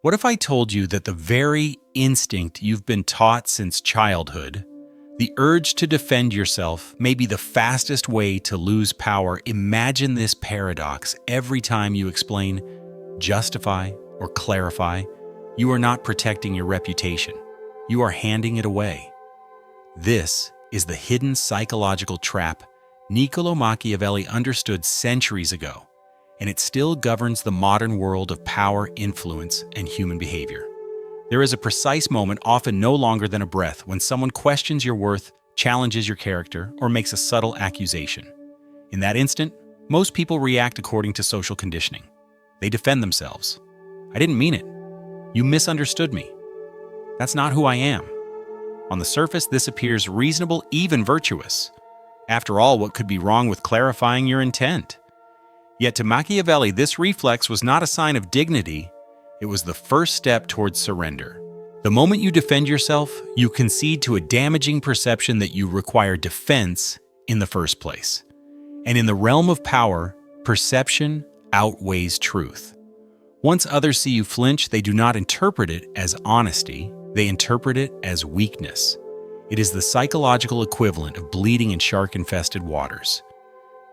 What if I told you that the very instinct you've been taught since childhood, the urge to defend yourself, may be the fastest way to lose power? Imagine this paradox. Every time you explain, justify, or clarify, you are not protecting your reputation. You are handing it away. This is the hidden psychological trap Niccolo Machiavelli understood centuries ago, and it still governs the modern world of power, influence, and human behavior. There is a precise moment, often no longer than a breath, when someone questions your worth, challenges your character, or makes a subtle accusation. In that instant, most people react according to social conditioning. They defend themselves. I didn't mean it. You misunderstood me. That's not who I am. On the surface, this appears reasonable, even virtuous. After all, what could be wrong with clarifying your intent? Yet to Machiavelli, this reflex was not a sign of dignity. It was the first step towards surrender. The moment you defend yourself, you concede to a damaging perception that you require defense in the first place. And in the realm of power, perception outweighs truth. Once others see you flinch, they do not interpret it as honesty. They interpret it as weakness. It is the psychological equivalent of bleeding in shark-infested waters.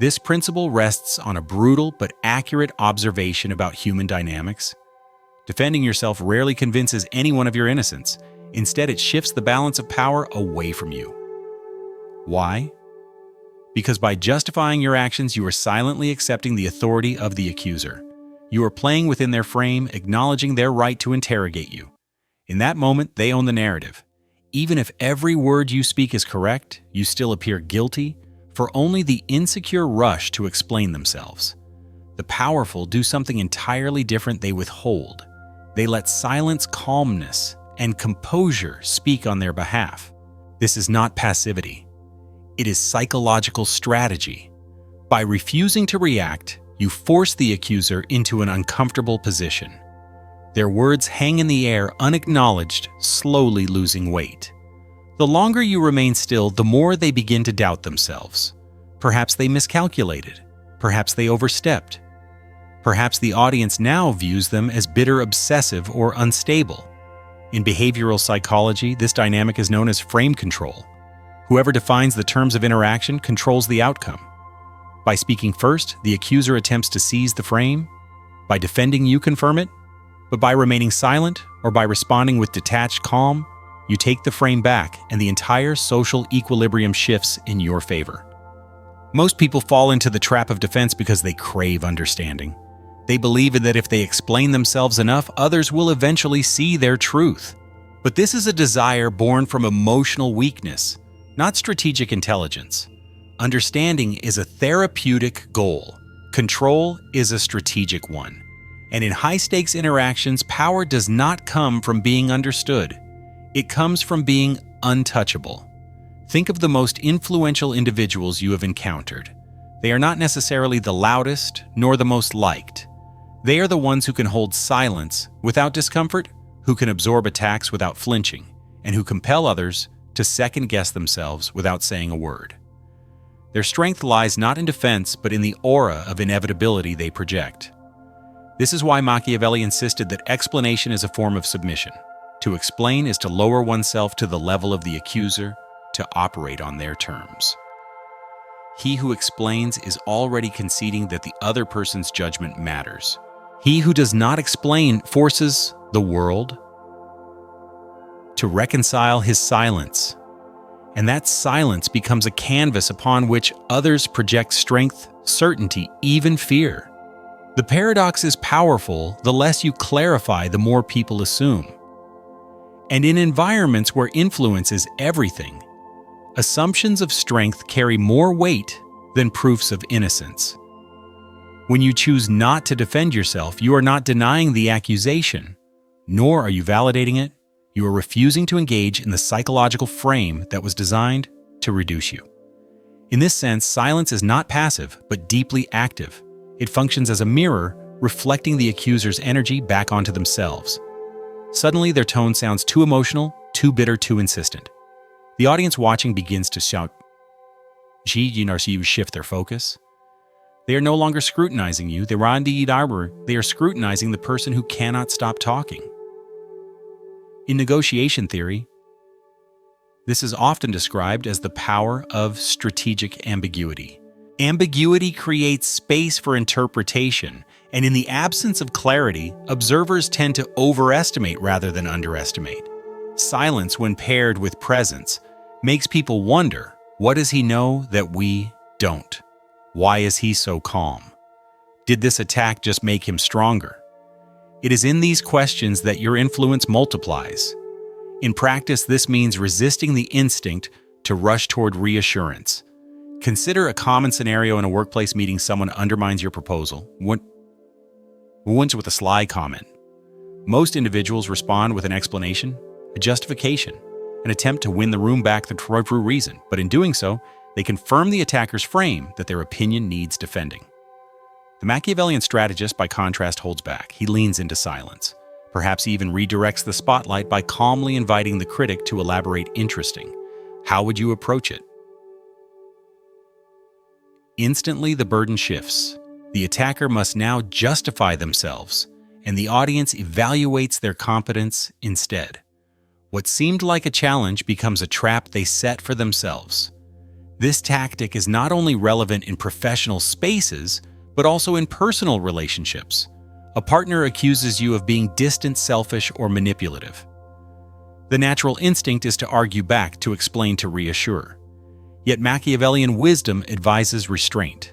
This principle rests on a brutal but accurate observation about human dynamics. Defending yourself rarely convinces anyone of your innocence. Instead, it shifts the balance of power away from you. Why? Because by justifying your actions, you are silently accepting the authority of the accuser. You are playing within their frame, acknowledging their right to interrogate you. In that moment, they own the narrative. Even if every word you speak is correct, you still appear guilty for only the insecure rush to explain themselves. The powerful do something entirely different. They withhold. They let silence, calmness, and composure speak on their behalf. This is not passivity. It is psychological strategy. By refusing to react, you force the accuser into an uncomfortable position. Their words hang in the air, unacknowledged, slowly losing weight. The longer you remain still, the more they begin to doubt themselves. Perhaps they miscalculated. Perhaps they overstepped. Perhaps the audience now views them as bitter, obsessive, or unstable. In behavioral psychology, this dynamic is known as frame control. Whoever defines the terms of interaction controls the outcome. By speaking first, the accuser attempts to seize the frame. By defending, you confirm it. But by remaining silent, or by responding with detached calm, you take the frame back, and the entire social equilibrium shifts in your favor. Most people fall into the trap of defense because they crave understanding. They believe that if they explain themselves enough, others will eventually see their truth. But this is a desire born from emotional weakness, not strategic intelligence. Understanding is a therapeutic goal. Control is a strategic one. And in high-stakes interactions, power does not come from being understood. It comes from being untouchable. Think of the most influential individuals you have encountered. They are not necessarily the loudest nor the most liked. They are the ones who can hold silence without discomfort, who can absorb attacks without flinching, and who compel others to second-guess themselves without saying a word. Their strength lies not in defense, but in the aura of inevitability they project. This is why Machiavelli insisted that explanation is a form of submission. To explain is to lower oneself to the level of the accuser, to operate on their terms. He who explains is already conceding that the other person's judgment matters. He who does not explain forces the world to reconcile his silence. And that silence becomes a canvas upon which others project strength, certainty, even fear. The paradox is powerful. The less you clarify, the more people assume. And in environments where influence is everything, assumptions of strength carry more weight than proofs of innocence. When you choose not to defend yourself, you are not denying the accusation, nor are you validating it. You are refusing to engage in the psychological frame that was designed to reduce you. In this sense, silence is not passive, but deeply active. It functions as a mirror, reflecting the accuser's energy back onto themselves. Suddenly, their tone sounds too emotional, too bitter, too insistent. The audience watching begins to shout, you shift their focus. They are no longer scrutinizing you. They are scrutinizing the person who cannot stop talking. In negotiation theory, this is often described as the power of strategic ambiguity. Ambiguity creates space for interpretation, and in the absence of clarity, observers tend to overestimate rather than underestimate. Silence, when paired with presence, makes people wonder, what does he know that we don't? Why is he so calm? Did this attack just make him stronger? It is in these questions that your influence multiplies. In practice, this means resisting the instinct to rush toward reassurance. Consider a common scenario in a workplace meeting. Someone undermines your proposal, once with a sly comment. Most individuals respond with an explanation, a justification, an attempt to win the room back the true reason, but in doing so, they confirm the attacker's frame that their opinion needs defending. The Machiavellian strategist, by contrast, holds back. He leans into silence. Perhaps he even redirects the spotlight by calmly inviting the critic to elaborate. Interesting. How would you approach it? Instantly, the burden shifts. The attacker must now justify themselves, and the audience evaluates their competence instead. What seemed like a challenge becomes a trap they set for themselves. This tactic is not only relevant in professional spaces, but also in personal relationships. A partner accuses you of being distant, selfish, or manipulative. The natural instinct is to argue back, to explain, to reassure. Yet Machiavellian wisdom advises restraint.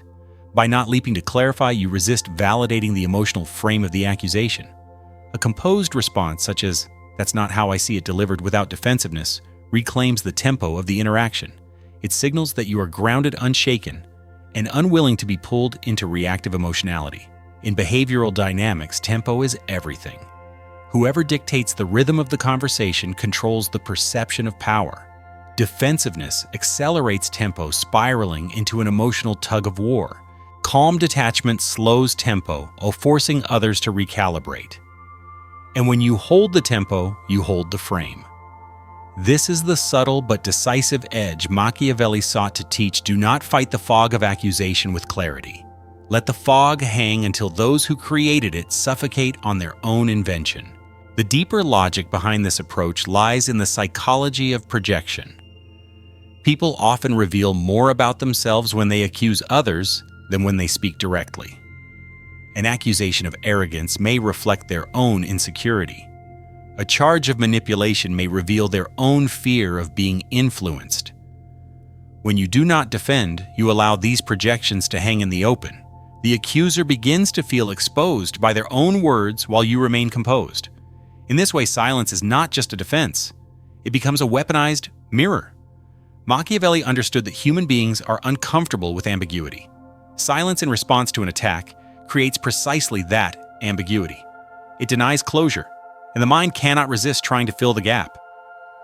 By not leaping to clarify, you resist validating the emotional frame of the accusation. A composed response, such as, "That's not how I see it," delivered without defensiveness, reclaims the tempo of the interaction. It signals that you are grounded, unshaken, and unwilling to be pulled into reactive emotionality. In behavioral dynamics, tempo is everything. Whoever dictates the rhythm of the conversation controls the perception of power. Defensiveness accelerates tempo, spiraling into an emotional tug-of-war. Calm detachment slows tempo, forcing others to recalibrate. And when you hold the tempo, you hold the frame. This is the subtle but decisive edge Machiavelli sought to teach. Do not fight the fog of accusation with clarity. Let the fog hang until those who created it suffocate on their own invention. The deeper logic behind this approach lies in the psychology of projection. People often reveal more about themselves when they accuse others than when they speak directly. An accusation of arrogance may reflect their own insecurity. A charge of manipulation may reveal their own fear of being influenced. When you do not defend, you allow these projections to hang in the open. The accuser begins to feel exposed by their own words while you remain composed. In this way, silence is not just a defense. It becomes a weaponized mirror. Machiavelli understood that human beings are uncomfortable with ambiguity. Silence in response to an attack creates precisely that ambiguity. It denies closure, and the mind cannot resist trying to fill the gap.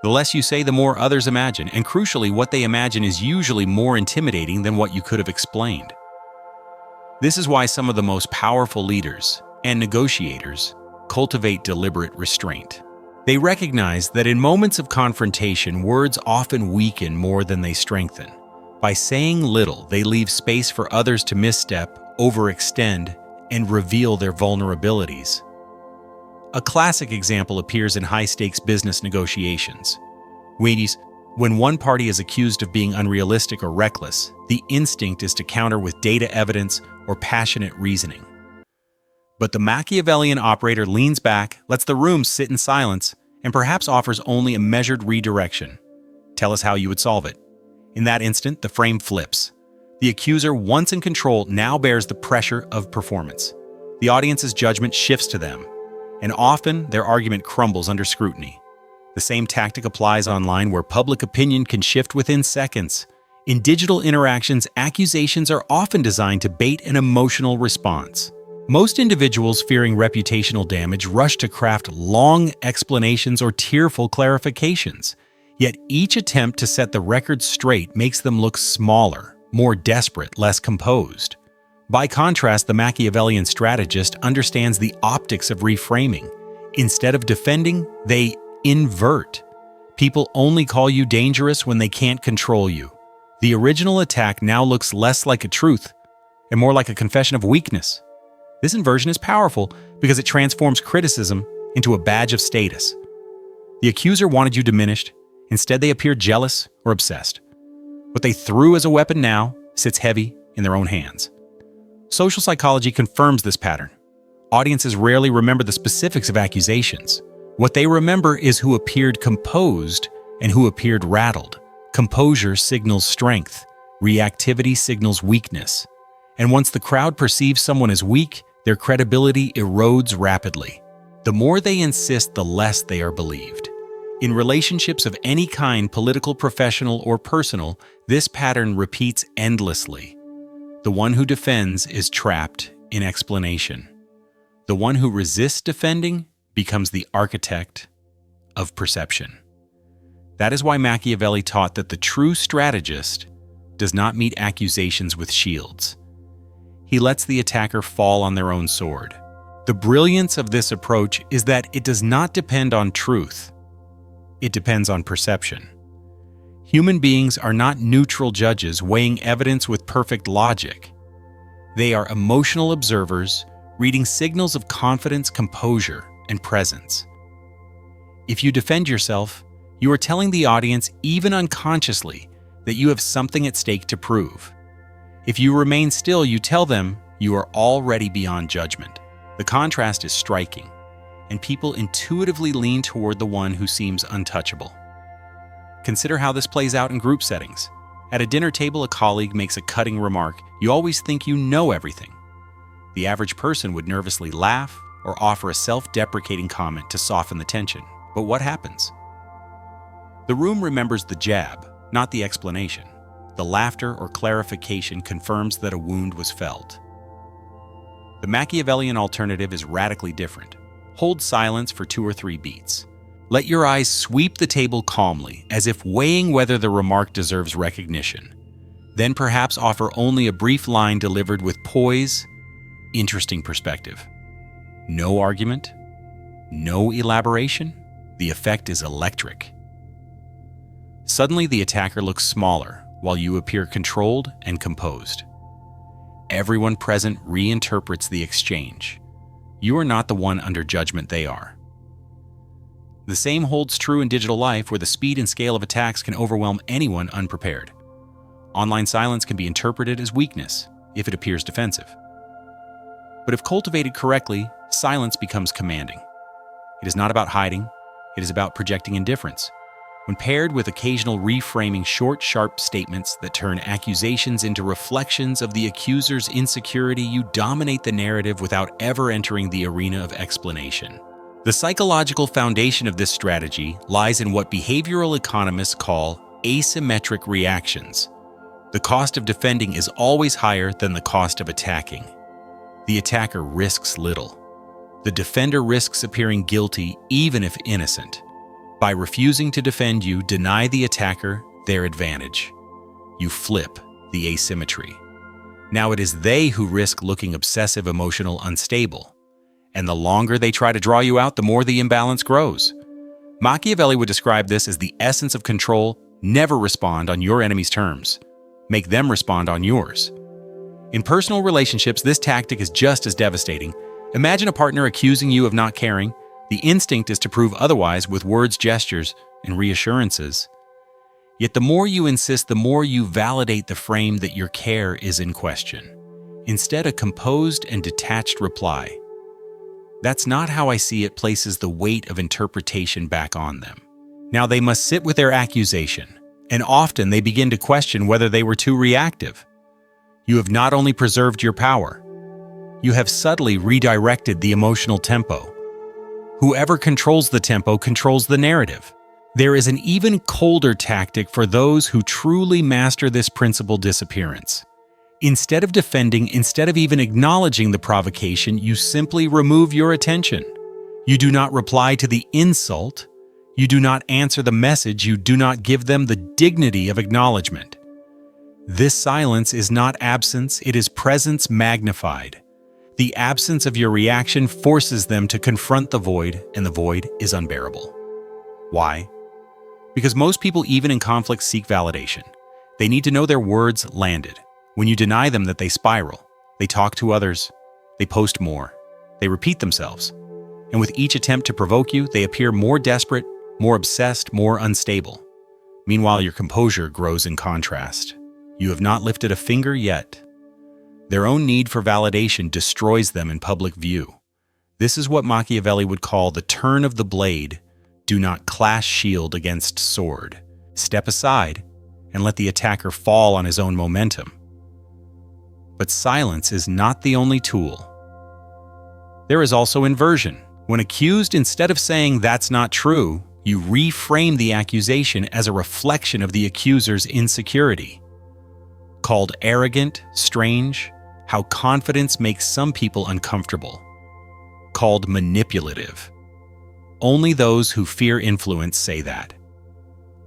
The less you say, the more others imagine, and crucially, what they imagine is usually more intimidating than what you could have explained. This is why some of the most powerful leaders and negotiators cultivate deliberate restraint. They recognize that in moments of confrontation, words often weaken more than they strengthen. By saying little, they leave space for others to misstep, overextend, and reveal their vulnerabilities. A classic example appears in high-stakes business negotiations. When one party is accused of being unrealistic or reckless, the instinct is to counter with data evidence or passionate reasoning. But the Machiavellian operator leans back, lets the room sit in silence, and perhaps offers only a measured redirection. Tell us how you would solve it. In that instant, the frame flips. The accuser, once in control, now bears the pressure of performance. The audience's judgment shifts to them, and often their argument crumbles under scrutiny. The same tactic applies online, where public opinion can shift within seconds. In digital interactions, accusations are often designed to bait an emotional response. Most individuals fearing reputational damage rush to craft long explanations or tearful clarifications. Yet each attempt to set the record straight makes them look smaller, more desperate, less composed. By contrast, the Machiavellian strategist understands the optics of reframing. Instead of defending, they invert. People only call you dangerous when they can't control you. The original attack now looks less like a truth and more like a confession of weakness. This inversion is powerful because it transforms criticism into a badge of status. The accuser wanted you diminished. Instead, they appeared jealous or obsessed. What they threw as a weapon now sits heavy in their own hands. Social psychology confirms this pattern. Audiences rarely remember the specifics of accusations. What they remember is who appeared composed and who appeared rattled. Composure signals strength. Reactivity signals weakness. And once the crowd perceives someone as weak, their credibility erodes rapidly. The more they insist, the less they are believed. In relationships of any kind, political, professional, or personal, this pattern repeats endlessly. The one who defends is trapped in explanation. The one who resists defending becomes the architect of perception. That is why Machiavelli taught that the true strategist does not meet accusations with shields. He lets the attacker fall on their own sword. The brilliance of this approach is that it does not depend on truth. It depends on perception. Human beings are not neutral judges weighing evidence with perfect logic. They are emotional observers, reading signals of confidence, composure, and presence. If you defend yourself, you are telling the audience, even unconsciously, that you have something at stake to prove. If you remain still, you tell them you are already beyond judgment. The contrast is striking, and people intuitively lean toward the one who seems untouchable. Consider how this plays out in group settings. At a dinner table, a colleague makes a cutting remark. You always think you know everything. The average person would nervously laugh or offer a self-deprecating comment to soften the tension. But what happens? The room remembers the jab, not the explanation. The laughter or clarification confirms that a wound was felt. The Machiavellian alternative is radically different. Hold silence for 2 or 3 beats. Let your eyes sweep the table calmly, as if weighing whether the remark deserves recognition. Then perhaps offer only a brief line delivered with poise, interesting perspective. No argument, no elaboration. The effect is electric. Suddenly, the attacker looks smaller, while you appear controlled and composed. Everyone present reinterprets the exchange. You are not the one under judgment, they are. The same holds true in digital life, where the speed and scale of attacks can overwhelm anyone unprepared. Online silence can be interpreted as weakness if it appears defensive. But if cultivated correctly, silence becomes commanding. It is not about hiding, it is about projecting indifference. When paired with occasional reframing, short, sharp statements that turn accusations into reflections of the accuser's insecurity, you dominate the narrative without ever entering the arena of explanation. The psychological foundation of this strategy lies in what behavioral economists call asymmetric reactions. The cost of defending is always higher than the cost of attacking. The attacker risks little. The defender risks appearing guilty even if innocent. By refusing to defend, you deny the attacker their advantage. You flip the asymmetry. Now it is they who risk looking obsessive, emotional, unstable. And the longer they try to draw you out, the more the imbalance grows. Machiavelli would describe this as the essence of control. Never respond on your enemy's terms. Make them respond on yours. In personal relationships, this tactic is just as devastating. Imagine a partner accusing you of not caring. The instinct is to prove otherwise with words, gestures, and reassurances. Yet the more you insist, the more you validate the frame that your care is in question. Instead, a composed and detached reply. That's not how I see it, places the weight of interpretation back on them. Now they must sit with their accusation, and often they begin to question whether they were too reactive. You have not only preserved your power, you have subtly redirected the emotional tempo. Whoever controls the tempo controls the narrative. There is an even colder tactic for those who truly master this principle: disappearance. Instead of defending, instead of even acknowledging the provocation, you simply remove your attention. You do not reply to the insult. You do not answer the message. You do not give them the dignity of acknowledgement. This silence is not absence, it is presence magnified. The absence of your reaction forces them to confront the void, and the void is unbearable. Why? Because most people, even in conflict, seek validation. They need to know their words landed. When you deny them that, they spiral. They talk to others. They post more. They repeat themselves. And with each attempt to provoke you, they appear more desperate, more obsessed, more unstable. Meanwhile, your composure grows in contrast. You have not lifted a finger yet. Their own need for validation destroys them in public view. This is what Machiavelli would call the turn of the blade. Do not clash shield against sword. Step aside and let the attacker fall on his own momentum. But silence is not the only tool. There is also inversion. When accused, instead of saying that's not true, you reframe the accusation as a reflection of the accuser's insecurity. Called arrogant, strange, how confidence makes some people uncomfortable. Called manipulative. Only those who fear influence say that.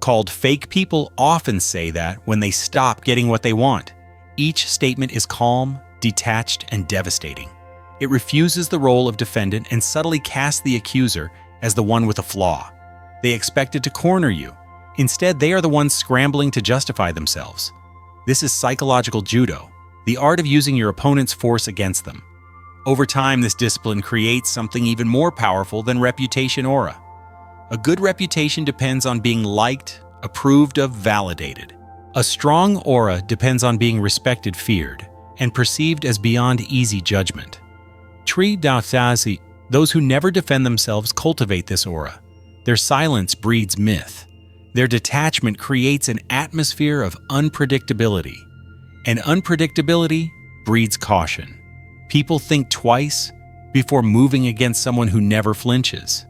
Called fake people often say that when they stop getting what they want. Each statement is calm, detached, and devastating. It refuses the role of defendant and subtly casts the accuser as the one with a flaw. They expected to corner you. Instead, they are the ones scrambling to justify themselves. This is psychological judo, the art of using your opponent's force against them. Over time, this discipline creates something even more powerful than reputation aura. A good reputation depends on being liked, approved of, validated. A strong aura depends on being respected, feared, and perceived as beyond easy judgment. Those who never defend themselves cultivate this aura. Their silence breeds myth. Their detachment creates an atmosphere of unpredictability. And unpredictability breeds caution. People think twice before moving against someone who never flinches.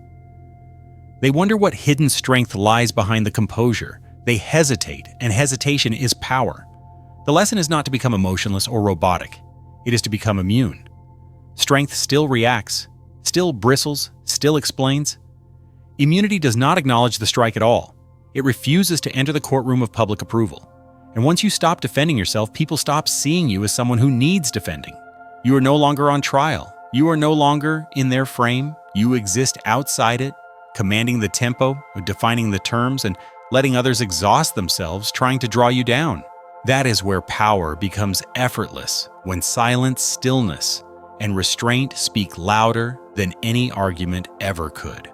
They wonder what hidden strength lies behind the composure. They hesitate, and hesitation is power. The lesson is not to become emotionless or robotic. It is to become immune. Strength still reacts, still bristles, still explains. Immunity does not acknowledge the strike at all. It refuses to enter the courtroom of public approval. And once you stop defending yourself, people stop seeing you as someone who needs defending. You are no longer on trial. You are no longer in their frame. You exist outside it, commanding the tempo, defining the terms, and letting others exhaust themselves trying to draw you down. That is where power becomes effortless, when silence, stillness, and restraint speak louder than any argument ever could.